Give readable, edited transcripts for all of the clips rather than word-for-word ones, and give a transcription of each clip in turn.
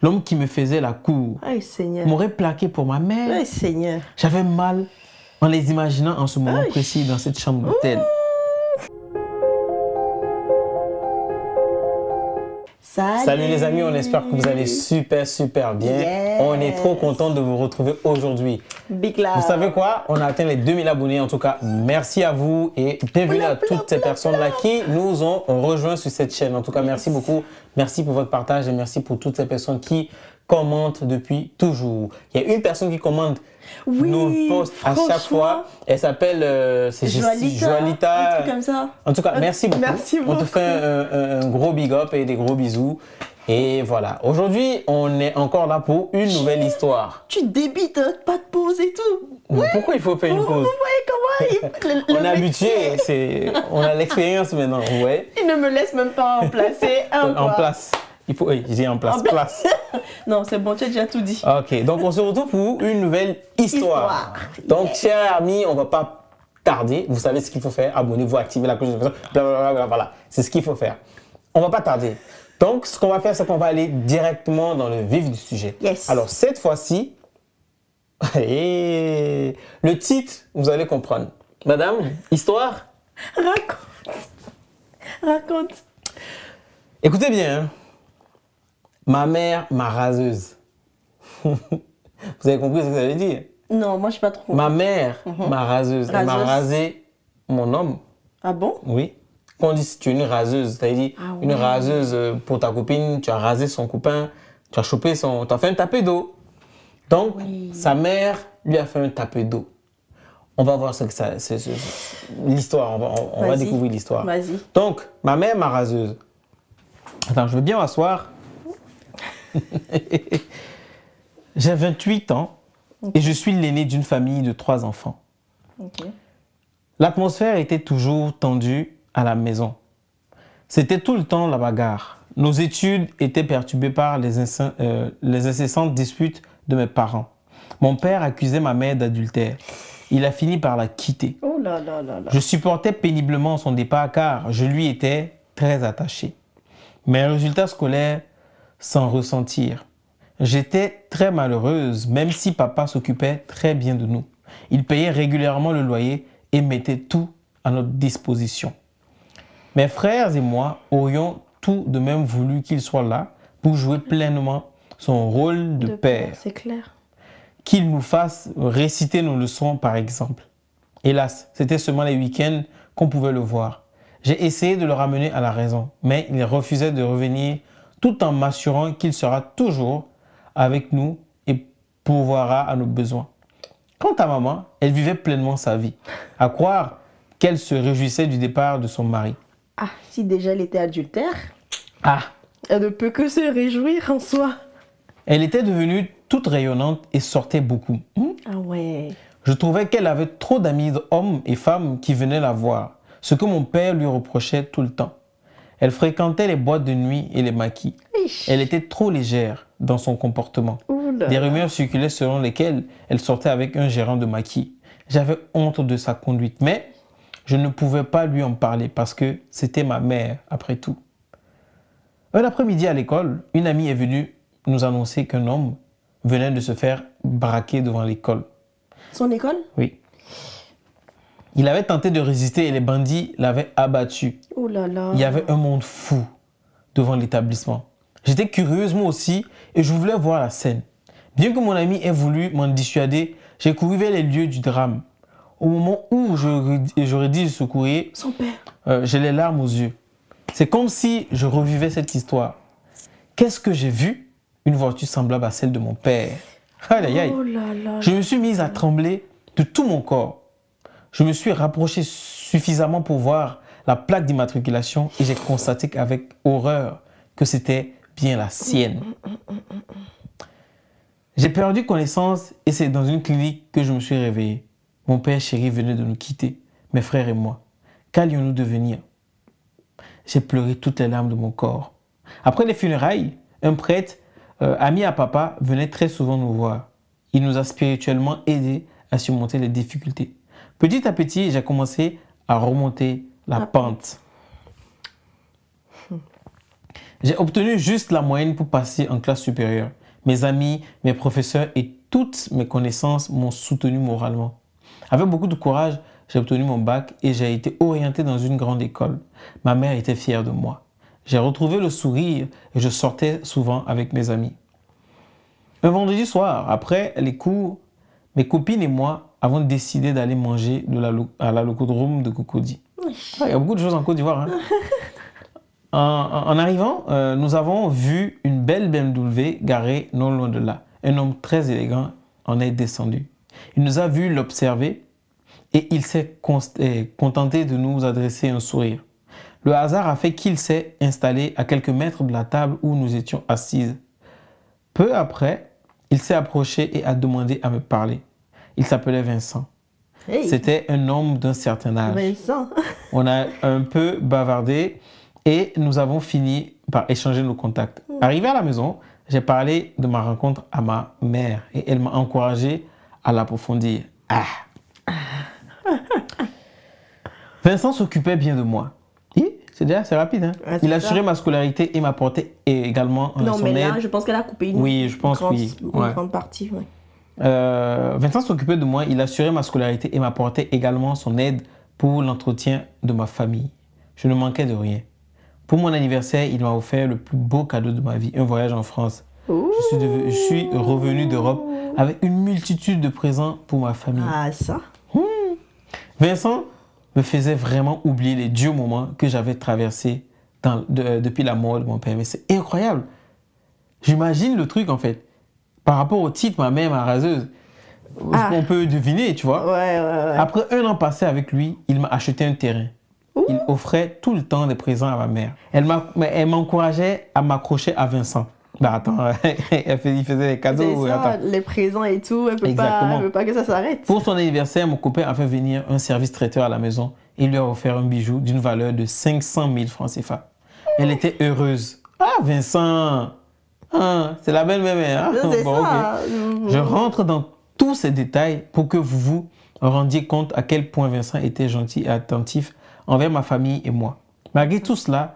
L'homme qui me faisait la cour Aïe, Seigneur. m'aurait plaqué pour ma mère. Aïe, Seigneur. J'avais mal en les imaginant en ce moment précis dans cette chambre d'hôtel. Salut les amis, on espère que vous allez super bien. Yes. On est trop content de vous retrouver aujourd'hui. Big love. Vous savez quoi? On a atteint les 2000 abonnés. En tout cas, merci à vous et bienvenue à toutes ces personnes-là qui nous ont rejoints sur cette chaîne. En tout cas, merci beaucoup. Merci pour votre partage et merci pour toutes ces personnes qui commentent depuis toujours. Il y a une personne qui commente nos posts à chaque fois. Elle s'appelle Joalita. Un truc comme ça. En tout cas, merci beaucoup. Merci beaucoup. On te fait un gros big up et des gros bisous. Et voilà. Aujourd'hui, on est encore là pour une nouvelle histoire. Tu débites, hein, pas de pause et tout. Ouais. Pourquoi il faut faire une pause? Vous voyez comment on est habitué, on a l'expérience maintenant. Ouais. Il ne me laisse même pas en placer en place. Il faut, oui, j'ai en place. Place. Non, c'est bon, tu as déjà tout dit. Ok, donc on se retrouve pour une nouvelle histoire. Donc, chers amis, on ne va pas tarder. Vous savez ce qu'il faut faire. Abonnez-vous, activez la cloche de notification. Voilà, c'est ce qu'il faut faire. On ne va pas tarder. Donc, ce qu'on va faire, c'est qu'on va aller directement dans le vif du sujet. Yes. Alors, cette fois-ci, le titre, vous allez comprendre. Madame, histoire? Raconte. Écoutez bien, hein. Ma mère, ma raseuse. Vous avez compris ce que ça veut dire? Non, moi je sais pas trop. Ma mère, ma raseuse. Elle m'a rasé mon homme. Ah bon? Oui. Quand on dit si tu es une raseuse, c'est-à-dire une raseuse pour ta copine, tu as rasé son copain, tu as chopé tu as fait un tapé d'eau. Donc, sa mère lui a fait un tapé d'eau. On va voir ce que ça, l'histoire, on va découvrir l'histoire. Vas-y. Donc, ma mère, ma raseuse. Attends, je veux bien m'asseoir. J'ai 28 ans et je suis l'aîné d'une famille de 3 enfants. L'atmosphère était toujours tendue à la maison. C'était tout le temps la bagarre. Nos études étaient perturbées par les incessantes disputes de mes parents. Mon père accusait ma mère d'adultère. Il a fini par la quitter. Oh là là là là. Je supportais péniblement son départ car je lui étais très attaché. Mes résultats scolaires s'en ressentirent. J'étais très malheureuse, même si papa s'occupait très bien de nous. Il payait régulièrement le loyer et mettait tout à notre disposition. Mes frères et moi aurions tout de même voulu qu'il soit là pour jouer pleinement son rôle de père. C'est clair. Qu'il nous fasse réciter nos leçons, par exemple. Hélas, c'était seulement les week-ends qu'on pouvait le voir. J'ai essayé de le ramener à la raison, mais il refusait de revenir tout en m'assurant qu'il sera toujours avec nous et pourvoira à nos besoins. Quant à maman, elle vivait pleinement sa vie, à croire qu'elle se réjouissait du départ de son mari. Ah, si déjà elle était adultère, Ah, elle ne peut que se réjouir en soi. elle était devenue toute rayonnante et sortait beaucoup. Ah ouais. Je trouvais qu'elle avait trop d'amis hommes et femmes qui venaient la voir, ce que mon père lui reprochait tout le temps. Elle fréquentait les boîtes de nuit et les maquis. Elle était trop légère dans son comportement. Des rumeurs circulaient selon lesquelles elle sortait avec un gérant de maquis. J'avais honte de sa conduite, mais je ne pouvais pas lui en parler parce que c'était ma mère, après tout. Un après-midi à l'école, une amie est venue nous annoncer qu'un homme venait de se faire braquer devant l'école. Son école? Oui. Il avait tenté de résister et les bandits l'avaient abattu. Oh là là. Il y avait un monde fou devant l'établissement. J'étais curieuse moi aussi et je voulais voir la scène. Bien que mon ami ait voulu m'en dissuader, j'ai couru vers les lieux du drame. Au moment où j'aurais dit secourir, son père. J'ai les larmes aux yeux. C'est comme si je revivais cette histoire. Qu'est-ce que j'ai vu? Une voiture semblable à celle de mon père. Aïe, aïe, aïe. Oh là là. Je me suis mise à trembler de tout mon corps. Je me suis rapproché suffisamment pour voir la plaque d'immatriculation et j'ai constaté avec horreur que c'était bien la sienne. J'ai perdu connaissance et c'est dans une clinique que je me suis réveillé. Mon père chéri venait de nous quitter, mes frères et moi. Qu'allions-nous devenir? J'ai pleuré toutes les larmes de mon corps. Après les funérailles, un prêtre, ami à papa, venait très souvent nous voir. Il nous a spirituellement aidés à surmonter les difficultés. Petit à petit, j'ai commencé à remonter la pente. J'ai obtenu juste la moyenne pour passer en classe supérieure. Mes amis, mes professeurs et toutes mes connaissances m'ont soutenu moralement. Avec beaucoup de courage, j'ai obtenu mon bac et j'ai été orienté dans une grande école. Ma mère était fière de moi. J'ai retrouvé le sourire et je sortais souvent avec mes amis. Un vendredi soir, après les cours, mes copines et moi avons décidé d'aller manger à la locodrome de Cocody. Il y a beaucoup de choses en Côte d'Ivoire. Hein. En arrivant, nous avons vu une belle BMW garée non loin de là. Un homme très élégant en est descendu. Il nous a vu l'observer et il s'est contenté de nous adresser un sourire. Le hasard a fait qu'il s'est installé à quelques mètres de la table où nous étions assises. Peu après, il s'est approché et a demandé à me parler. Il s'appelait Vincent. Hey. C'était un homme d'un certain âge. Vincent. On a un peu bavardé et nous avons fini par échanger nos contacts. Arrivé à la maison, j'ai parlé de ma rencontre à ma mère et elle m'a encouragé à l'approfondir. Vincent s'occupait bien de moi. C'est rapide. Hein? Ouais, il assurait ma scolarité et m'apportait également non, son mais là, aide. je pense qu'elle a coupé une, Oui, je pense, oui. Une grande partie. Ouais. Vincent s'occupait de moi, il assurait ma scolarité et m'apportait également son aide pour l'entretien de ma famille. Je ne manquais de rien. Pour mon anniversaire, il m'a offert le plus beau cadeau de ma vie, un voyage en France. Je suis revenu d'Europe avec une multitude de présents pour ma famille. Ah, ça. Vincent me faisait vraiment oublier les durs moments que j'avais traversés depuis la mort de mon père. Mais c'est incroyable. J'imagine le truc, en fait. Par rapport au titre, ma mère, ma raseuse, on peut deviner, tu vois. Ouais. Après 1 an passé avec lui, il m'a acheté un terrain. Il offrait tout le temps des présents à ma mère. Elle m'encourageait à m'accrocher à Vincent. Bah attends, il faisait des cadeaux. C'est ça, attends. les présents et tout, elle veut pas que ça s'arrête. Pour son anniversaire, mon copain a fait venir un service traiteur à la maison et il lui a offert un bijou d'une valeur de 500 000 francs CFA. Elle était heureuse. Ah, Vincent, c'est la belle mère. Hein? C'est Bon, ça. okay. Je rentre dans tous ces détails pour que vous vous rendiez compte à quel point Vincent était gentil et attentif envers ma famille et moi. Malgré tout cela,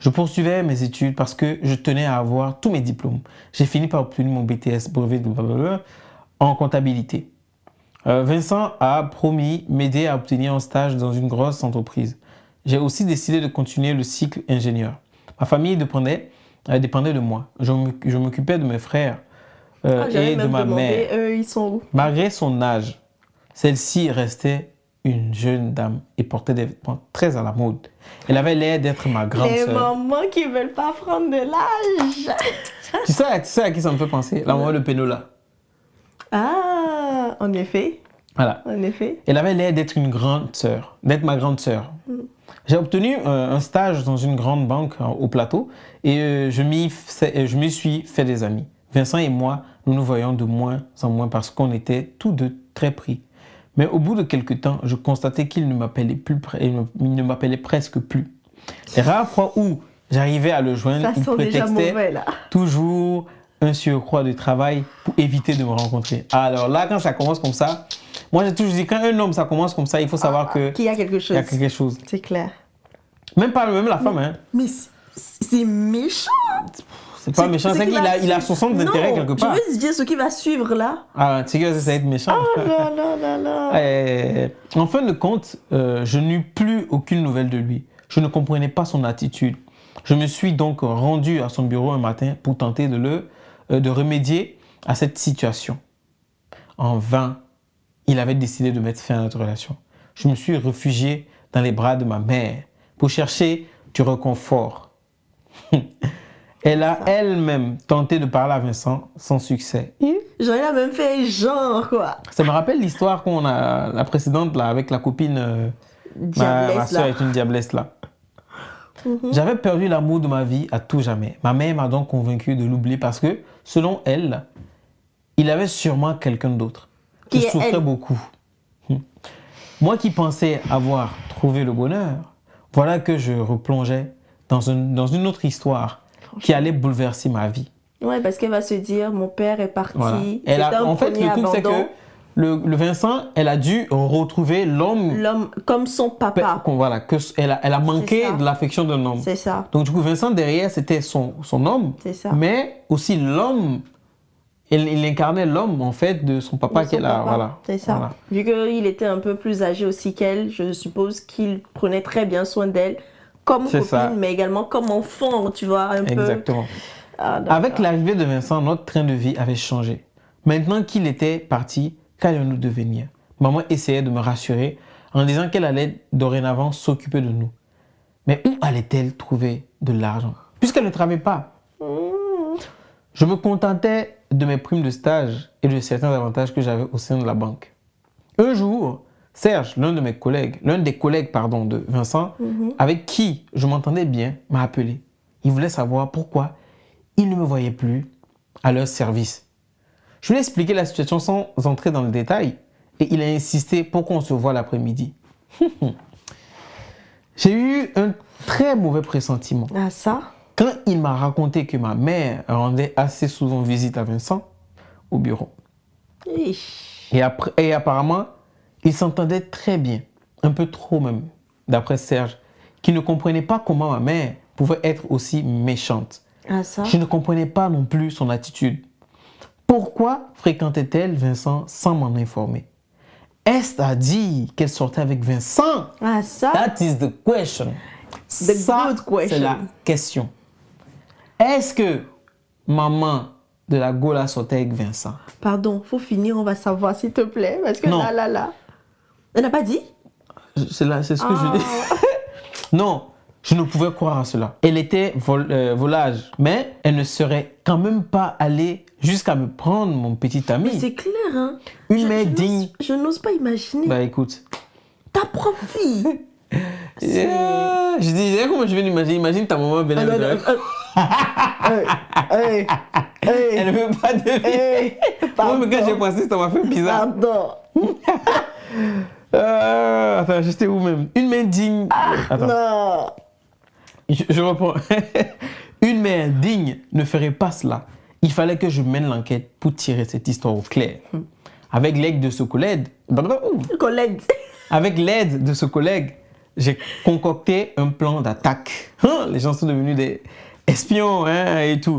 je poursuivais mes études parce que je tenais à avoir tous mes diplômes. J'ai fini par obtenir mon BTS, brevet de blablabla, en comptabilité. Vincent a promis m'aider à obtenir un stage dans une grosse entreprise. J'ai aussi décidé de continuer le cycle ingénieur. Ma famille dépendait de moi. Je m'occupais de mes frères et de ma mère. Eux, ils sont où? Malgré son âge, celle-ci restait une jeune dame et portait des vêtements très à la mode. Elle avait l'air d'être ma grande Les sœur. mamans qui veulent pas prendre de l'âge. Tu sais à qui ça me fait penser? La maman de Penola. Ah, en effet. Voilà. En effet. Elle avait l'air d'être une grande sœur, d'être ma grande sœur. J'ai obtenu un stage dans une grande banque au plateau et je m'y suis fait des amis. Vincent et moi, nous nous voyons de moins en moins parce qu'on était tous deux très pris. Mais au bout de quelques temps, je constatais qu'il ne m'appelait il ne m'appelait presque plus. Les rares fois où j'arrivais à le joindre, il prétextait toujours un surcroît de travail pour éviter de me rencontrer. Alors là, quand ça commence comme ça, moi j'ai toujours dit quand un homme ça commence comme ça, il faut savoir qu'il y a quelque chose. Il y a quelque chose. C'est clair. Même la femme, hein. Mais c'est méchant. C'est pas méchant, c'est qu'il a son centre d'intérêt quelque part. Je veux dire ce qui va suivre là. Ah, tu sais que ça va être méchant. Oh là. En fin de compte, je n'eus plus aucune nouvelle de lui. Je ne comprenais pas son attitude. Je me suis donc rendu à son bureau un matin pour tenter de remédier à cette situation. En vain, il avait décidé de mettre fin à notre relation. Je me suis réfugié dans les bras de ma mère pour chercher du réconfort. Elle a elle-même tenté de parler à Vincent sans succès. J'en ai même fait genre quoi. Ça me rappelle l'histoire qu'on a, la précédente là, avec la copine. Ma soeur est une diablesse là. J'avais perdu l'amour de ma vie à tout jamais. Ma mère m'a donc convaincu de l'oublier parce que, selon elle, il avait sûrement quelqu'un d'autre. Je souffrais beaucoup. Moi qui pensais avoir trouvé le bonheur, voilà que je replongeais dans une autre histoire qui allait bouleverser ma vie. Ouais, parce qu'elle va se dire, mon père est parti. Voilà. En fait, le truc, c'est que le Vincent, elle a dû retrouver l'homme. L'homme comme son papa. Voilà, elle a manqué ça. de l'affection d'un homme. C'est ça. Donc, du coup, Vincent, derrière, c'était son homme. C'est ça. Mais aussi l'homme, il incarnait l'homme, en fait, de son papa qu'elle a. Voilà. C'est ça. Voilà. Vu qu'il était un peu plus âgé aussi qu'elle, je suppose qu'il prenait très bien soin d'elle, comme C'est copine, ça. mais également comme enfant, tu vois, un peu. Exactement. Ah, d'accord. Avec l'arrivée de Vincent, notre train de vie avait changé. Maintenant qu'il était parti, qu'allions-nous devenir? Maman essayait de me rassurer en disant qu'elle allait dorénavant s'occuper de nous. Mais où allait-elle trouver de l'argent? Puisqu'elle ne travaillait pas. Je me contentais de mes primes de stage et de certains avantages que j'avais au sein de la banque. Un jour, Serge, l'un des collègues de Vincent, avec qui je m'entendais bien, m'a appelé. Il voulait savoir pourquoi il ne me voyait plus à leur service. Je lui ai expliqué la situation sans entrer dans le détail et il a insisté pour qu'on se voie l'après-midi. J'ai eu un très mauvais pressentiment. Ah, ça? Quand il m'a raconté que ma mère rendait assez souvent visite à Vincent au bureau. Et apparemment, ils s'entendaient très bien, un peu trop même, d'après Serge, qui ne comprenait pas comment ma mère pouvait être aussi méchante. Ah, ça? Je ne comprenais pas non plus son attitude. Pourquoi fréquentait-elle Vincent sans m'en informer? Est-ce à dire qu'elle sortait avec Vincent? Ah, ça? That is the question. good question. C'est la question. Est-ce que maman de la Gola sortait avec Vincent? Pardon, faut finir, on va savoir, s'il te plaît, parce que Non. là. Elle n'a pas dit? C'est ce que je dis. Non, je ne pouvais croire à cela. Elle était volage, mais elle ne serait quand même pas allée jusqu'à me prendre mon petit ami. Mais c'est clair, hein? Une mère digne. Je n'ose pas imaginer. Bah écoute. Ta propre fille. Je disais comment je vais l'imaginer. Imagine ta maman venait avec Elle ne veut pas de Moi, mais quand j'ai pensé, ça m'a fait bizarre. Pardon. Attends, j'étais où même? Une main digne. Attends. Non. Je reprends. Une mère digne ne ferait pas cela. Il fallait que je mène l'enquête pour tirer cette histoire au clair. Avec l'aide de ce collègue, j'ai concocté un plan d'attaque. Les gens sont devenus des espions et tout.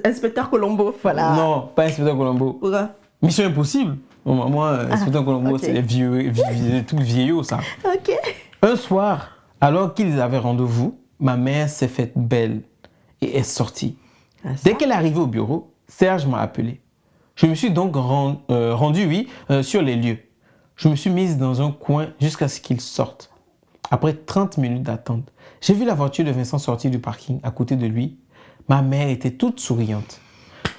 Inspecteur Colombo, voilà. Non, pas Inspecteur Colombo. Pourquoi? Mission impossible. Bon, moi, Inspecteur Colombo, okay. c'est les trucs vieillots, ça. Ok. Un soir, alors qu'ils avaient rendez-vous, ma mère s'est faite belle et est sortie. Dès qu'elle est arrivée au bureau, Serge m'a appelé. Je me suis donc rendu sur les lieux. Je me suis mise dans un coin jusqu'à ce qu'il sorte. Après 30 minutes d'attente, j'ai vu la voiture de Vincent sortir du parking à côté de lui. Ma mère était toute souriante.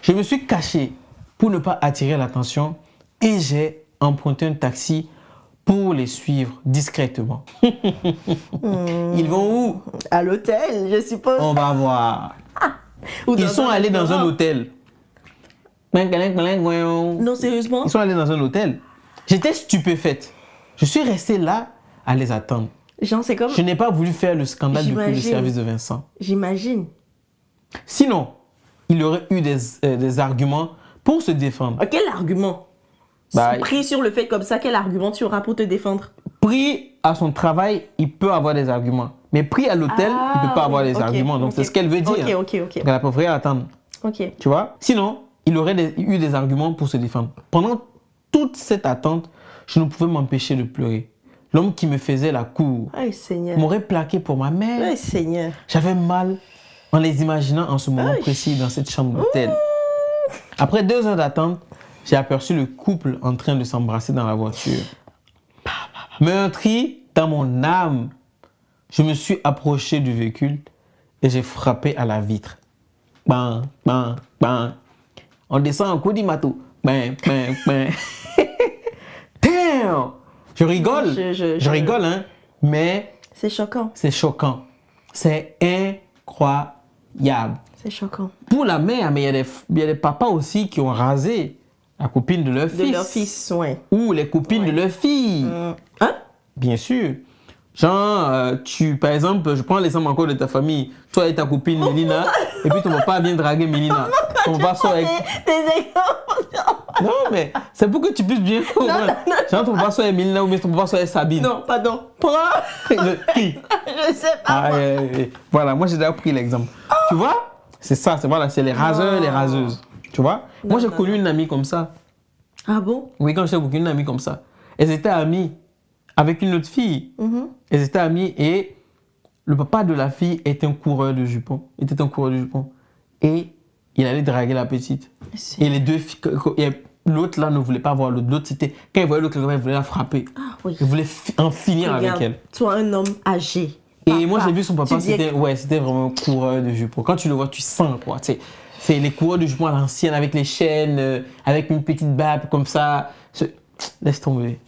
Je me suis cachée pour ne pas attirer l'attention et j'ai emprunté un taxi pour les suivre discrètement. Ils vont où? À l'hôtel, je suppose. On va voir. Ils sont allés dans un hôtel. Non, sérieusement? Ils sont allés dans un hôtel. J'étais stupéfaite. Je suis restée là à les attendre. Genre, c'est comme... Je n'ai pas voulu faire le scandale depuis le service de Vincent. J'imagine. Sinon, il aurait eu des arguments pour se défendre. Quel argument? Pris sur le fait comme ça, quel argument tu auras pour te défendre? Pris à son travail, il peut avoir des arguments. Mais pris à l'hôtel, il ne peut pas avoir des arguments. Donc, c'est ce qu'elle veut dire. Ok. Donc, elle a pas vrai à attendre. Ok. Tu vois? Sinon, il aurait eu des arguments pour se défendre. Pendant toute cette attente, je ne pouvais m'empêcher de pleurer. L'homme qui me faisait la cour m'aurait plaqué pour ma mère. Ay, Seigneur. J'avais mal en les imaginant en ce moment précis dans cette chambre d'hôtel. Après 2 heures d'attente, j'ai aperçu le couple en train de s'embrasser dans la voiture. Meurtri dans mon âme, je me suis approché du véhicule et j'ai frappé à la vitre. Bang, bang, bang. On descend en coup d'immato. Bang, bang, bang. Damn! Je rigole. Je rigole, hein. Mais... C'est choquant. C'est choquant. C'est incroyable. C'est choquant. Pour la mère, mais il y a des papas aussi qui ont rasé la copine de leur fils. De leur fils, ouais. Ou les copines de leur fille. Hein? Bien sûr. Genre, par exemple, je prends l'exemple encore de ta famille. Toi et ta copine Mélina, et puis ton papa vient draguer Mélina. Ton papa sort avec... Des exemples. Non, mais c'est pour que tu puisses bien comprendre. Genre, ton papa soit Emile ou bien ton papa soit Sabine. Non, pardon. Prends. Qui? Je sais pas. Moi. Voilà, moi j'ai déjà pris l'exemple. Tu vois? C'est ça, c'est les raseurs, les raseuses. Tu vois? Moi j'ai connu une amie comme ça. Ah bon? Oui, quand j'ai connu une amie comme ça. Elles étaient amies avec une autre fille. Elles étaient amies et le papa de la fille était un coureur de jupons. Et il allait draguer la petite. Et les deux filles, l'autre là ne voulait pas voir l'autre. L'autre, c'était, quand il voyait l'autre, il voulait la frapper. Ah oui. Il voulait en finir Regarde, avec elle. Toi, un homme âgé. Et moi, j'ai vu son papa, c'était vraiment un coureur de jupons. Quand tu le vois, tu sens quoi. C'est les coureurs de jupons à l'ancienne, avec les chaînes, avec une petite barbe comme ça. Laisse tomber.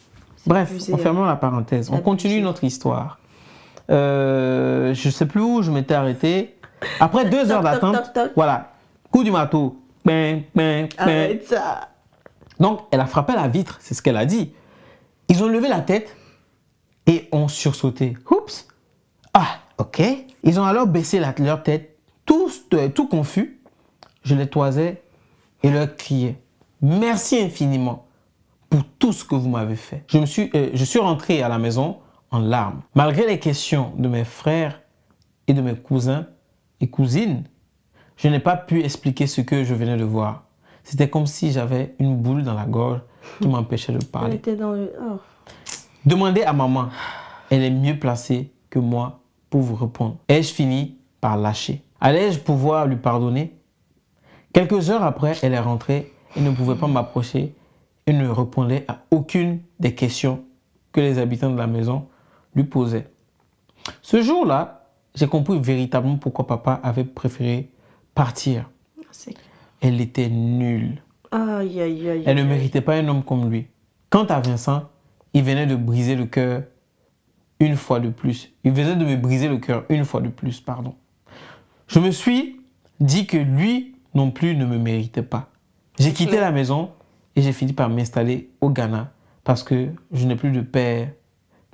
Bref, fermons la parenthèse. On continue notre histoire. Je ne sais plus où je m'étais arrêté. Après 2 heures d'attente, voilà, coup du marteau. Arrête ça. Donc, elle a frappé à la vitre, c'est ce qu'elle a dit. Ils ont levé la tête et ont sursauté. Oups! Ah, ok. Ils ont alors baissé leur tête, tout confus. Je les toisais et leur criais. Merci infiniment pour tout ce que vous m'avez fait. Je suis rentré à la maison en larmes. Malgré les questions de mes frères et de mes cousins et cousines, je n'ai pas pu expliquer ce que je venais de voir. C'était comme si j'avais une boule dans la gorge qui m'empêchait de parler. Elle était dans le... Oh. Demandez à maman. Elle est mieux placée que moi pour vous répondre. Ai-je fini par lâcher? Allais-je pouvoir lui pardonner? Quelques heures après, elle est rentrée et ne pouvait pas m'approcher et ne répondait à aucune des questions que les habitants de la maison lui posaient. Ce jour-là, j'ai compris véritablement pourquoi papa avait préféré partir. Elle était nulle. Aïe, aïe, aïe. Elle ne méritait pas un homme comme lui. Quant à Vincent, il venait de briser le cœur une fois de plus. Il venait de me briser le cœur une fois de plus, pardon. Je me suis dit que lui non plus ne me méritait pas. J'ai quitté la maison et j'ai fini par m'installer au Ghana parce que je n'ai plus de père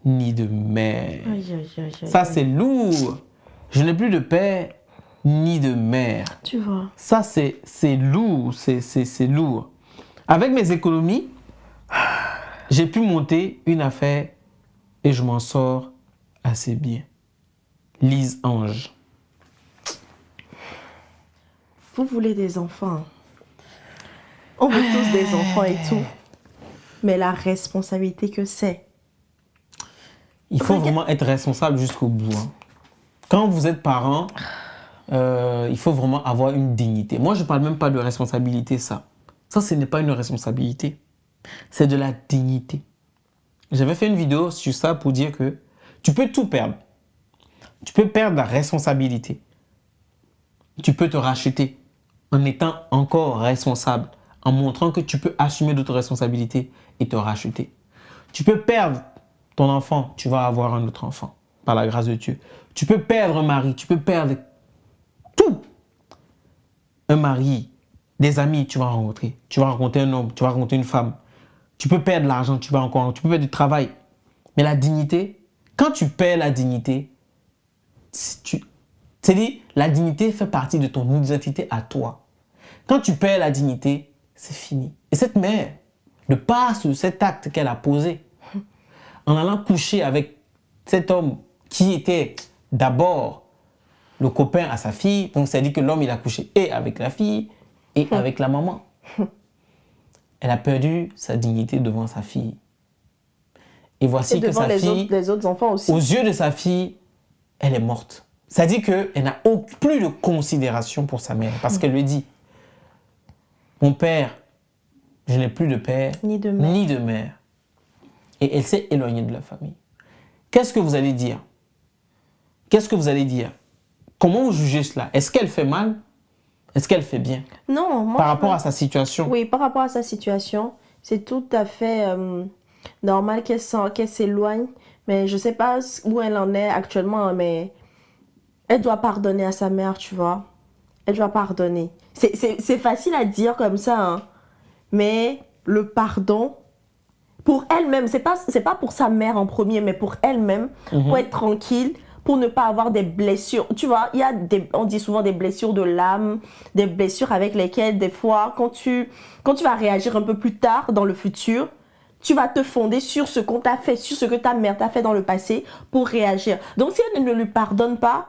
ni de mère. Aïe, aïe, aïe, aïe. Ça, c'est lourd. Je n'ai plus de père ni de mère. Tu vois. Ça, c'est lourd. C'est lourd. Avec mes économies, j'ai pu monter une affaire et je m'en sors assez bien. Lise Ange. Vous voulez des enfants. On veut tous des enfants et tout. Mais la responsabilité que c'est. Il faut vraiment être responsable jusqu'au bout. Hein. Quand vous êtes parent, il faut vraiment avoir une dignité. Moi, je ne parle même pas de responsabilité, ça. Ça, ce n'est pas une responsabilité. C'est de la dignité. J'avais fait une vidéo sur ça pour dire que tu peux tout perdre. Tu peux perdre la responsabilité. Tu peux te racheter en étant encore responsable, en montrant que tu peux assumer d'autres responsabilités et te racheter. Tu peux perdre ton enfant, tu vas avoir un autre enfant, par la grâce de Dieu. Tu peux perdre un mari, tu peux perdre tout. Un mari, des amis, tu vas rencontrer. Tu vas rencontrer un homme, tu vas rencontrer une femme. Tu peux perdre l'argent, tu peux perdre du travail. Mais la dignité, quand tu perds la dignité, c'est-à-dire, la dignité fait partie de ton identité à toi. Quand tu perds la dignité, c'est fini. Et cette mère, de par cet acte qu'elle a posé, en allant coucher avec cet homme qui était d'abord le copain à sa fille, donc c'est-à-dire que l'homme, il a couché et avec la fille et avec la maman. Elle a perdu sa dignité devant sa fille. Et voici que sa fille, les autres enfants aussi. aux yeux de sa fille, elle est morte. C'est-à-dire qu'elle n'a plus de considération pour sa mère. Parce qu'elle lui dit, mon père, je n'ai plus de père ni de mère. Et elle s'est éloignée de la famille. Qu'est-ce que vous allez dire? Qu'est-ce que vous allez dire? Comment vous jugez cela? Est-ce qu'elle fait mal? Est-ce qu'elle fait bien? Non, moi, par rapport à sa situation. Oui, par rapport à sa situation, c'est tout à fait normal qu'elle s'éloigne. Mais je ne sais pas où elle en est actuellement, mais elle doit pardonner à sa mère, tu vois. Elle doit pardonner. C'est facile à dire comme ça, hein. Mais le pardon, pour elle-même, c'est pas pour sa mère en premier, mais pour elle-même, pour être tranquille, pour ne pas avoir des blessures. Tu vois, on dit souvent des blessures de l'âme, des blessures avec lesquelles, des fois, quand tu vas réagir un peu plus tard dans le futur, tu vas te fonder sur ce qu'on t'a fait, sur ce que ta mère t'a fait dans le passé pour réagir. Donc, si elle ne lui pardonne pas,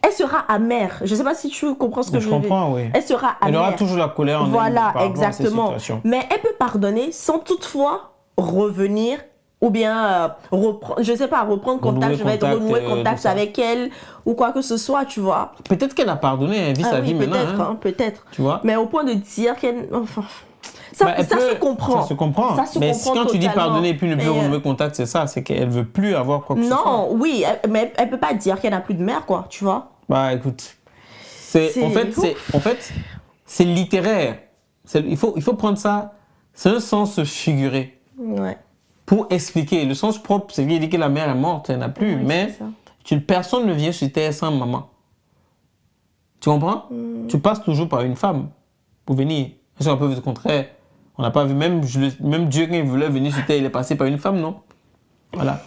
elle sera amère. Je ne sais pas si tu comprends ce que je veux dire. Je comprends, oui. Elle sera amère. Elle aura toujours la colère en elle. Voilà, exactement. Mais elle peut pardonner sans toutefois revenir ou bien reprendre, je sais pas, reprendre contact, je vais être renouer contact avec elle ou quoi que ce soit, tu vois. Peut-être qu'elle a pardonné, elle vit sa vie maintenant. Peut-être, hein, peut-être. Tu vois. Mais au point de dire qu'elle... Enfin, ça se comprend. Ça se comprend. Mais quand tu dis pardonner et puis ne plus renouer contact, c'est ça, c'est qu'elle veut plus avoir quoi que ce soit. Non, oui, mais elle peut pas dire qu'elle n'a plus de mère, quoi, tu vois. Bah écoute, en fait, c'est littéraire. Il faut prendre ça, c'est un sens figuré. Ouais. Pour expliquer. Le sens propre, c'est qu'il dit que la mère est morte, elle n'a plus. Oui, mais personne ne vient sur terre sans maman. Tu comprends? Tu passes toujours par une femme pour venir. Est-ce qu'on peut dire le contraire? On n'a pas vu, même Dieu, quand il voulait venir sur terre, il est passé par une femme, non? Voilà.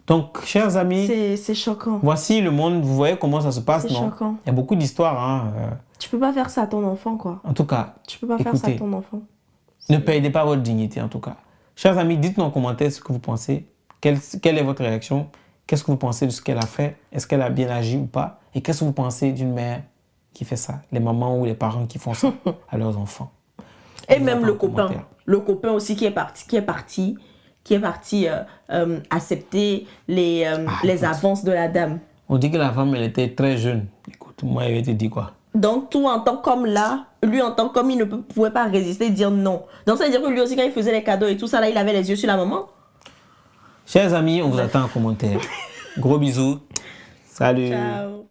Donc, chers amis, c'est choquant. Voici le monde, vous voyez comment ça se passe, non? C'est choquant. Il y a beaucoup d'histoires. Hein, Tu peux pas faire ça à ton enfant, quoi. En tout cas, tu peux pas faire ça à ton enfant. Ne perdez pas votre dignité, en tout cas. Chers amis, dites-nous en commentaire ce que vous pensez. Quelle est votre réaction? Qu'est-ce que vous pensez de ce qu'elle a fait? Est-ce qu'elle a bien agi ou pas? Et qu'est-ce que vous pensez d'une mère qui fait ça? Les mamans ou les parents qui font ça à leurs enfants? Et même le copain. Le copain aussi qui est parti accepter les avances de la dame. On dit que la femme, elle était très jeune. Écoute, moi, elle te dit quoi? Donc, tout en tant qu'homme là, lui en tant qu'homme, il ne pouvait pas résister et dire non. Donc, ça veut dire que lui aussi, quand il faisait les cadeaux et tout ça, là, il avait les yeux sur la maman. Chers amis, on vous attend en commentaire. Gros bisous. Salut. Ciao.